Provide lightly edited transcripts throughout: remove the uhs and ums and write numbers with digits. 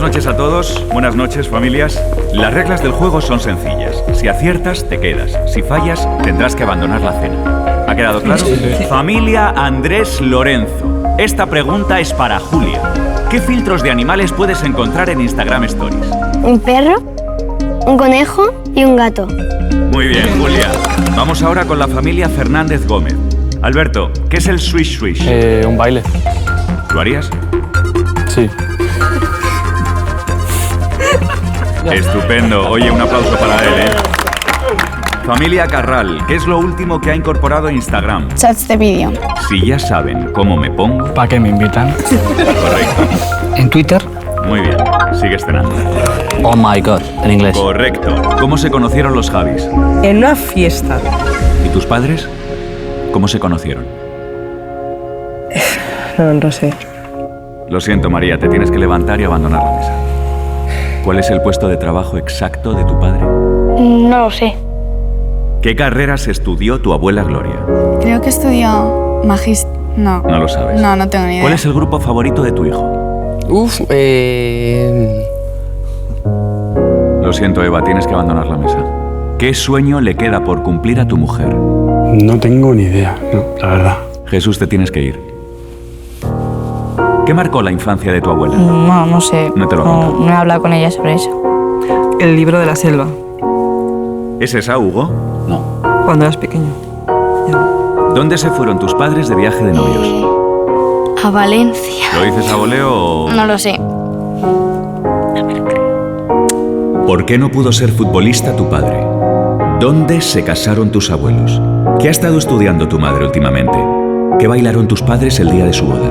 Buenas noches a todos, buenas noches familias. Las reglas del juego son sencillas. Si aciertas, te quedas. Si fallas, tendrás que abandonar la cena. ¿Ha quedado claro? Sí. Familia Andrés Lorenzo. Esta pregunta es para Julia. ¿Qué filtros de animales puedes encontrar en Instagram Stories? Un perro, un conejo y un gato. Muy bien, Julia. Vamos ahora con la familia Fernández Gómez. Alberto, ¿qué es el swish swish? Un baile. ¿Lo harías? Sí. Estupendo. Oye, un aplauso para él, ¿eh? Familia Carral, ¿qué es lo último que ha incorporado Instagram? Chats de vídeo. Si ya saben cómo me pongo... ¿Para qué me invitan? Correcto. ¿En Twitter? Muy bien. Sigue cenando. Oh my God, en inglés. Correcto. ¿Cómo se conocieron los Javis? En una fiesta. ¿Y tus padres? ¿Cómo se conocieron? No sé. Lo siento, María, te tienes que levantar y abandonar la mesa. ¿Cuál es el puesto de trabajo exacto de tu padre? No lo sé. ¿Qué carreras estudió tu abuela Gloria? Creo que estudió No. No lo sabes. No tengo ni idea. ¿Cuál es el grupo favorito de tu hijo? Lo siento, Eva, tienes que abandonar la mesa. ¿Qué sueño le queda por cumplir a tu mujer? No tengo ni idea, no, la verdad. Jesús, te tienes que ir. ¿Qué marcó la infancia de tu abuela? No sé. No te lo contó. No he hablado con ella sobre eso. El libro de la selva. ¿Es esa, Hugo? No. Cuando eras pequeño. ¿Dónde se fueron tus padres de viaje de novios? A Valencia. ¿Lo dices a voleo o...? No lo sé. ¿Por qué no pudo ser futbolista tu padre? ¿Dónde se casaron tus abuelos? ¿Qué ha estado estudiando tu madre últimamente? ¿Qué bailaron tus padres el día de su boda?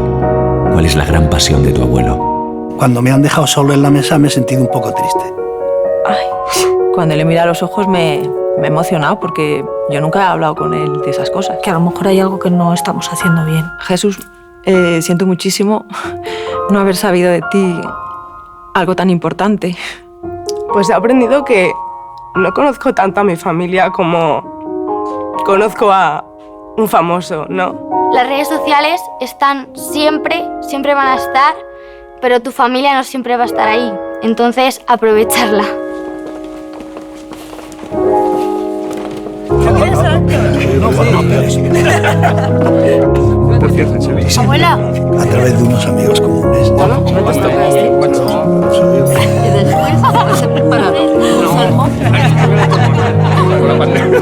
¿Cuál es la gran pasión de tu abuelo? Cuando me han dejado solo en la mesa me he sentido un poco triste. Cuando le mira a los ojos me he emocionado porque yo nunca he hablado con él de esas cosas. Que a lo mejor hay algo que no estamos haciendo bien. Jesús, siento muchísimo no haber sabido de ti algo tan importante. Pues he aprendido que no conozco tanto a mi familia como conozco a un famoso, ¿no? Las redes sociales están siempre van a estar, pero tu familia no siempre va a estar ahí. Entonces, aprovecharla. Por cierto, en Sevilla. Abuela. A través de unos amigos comunes. Y después, para ver, Con la pandemia.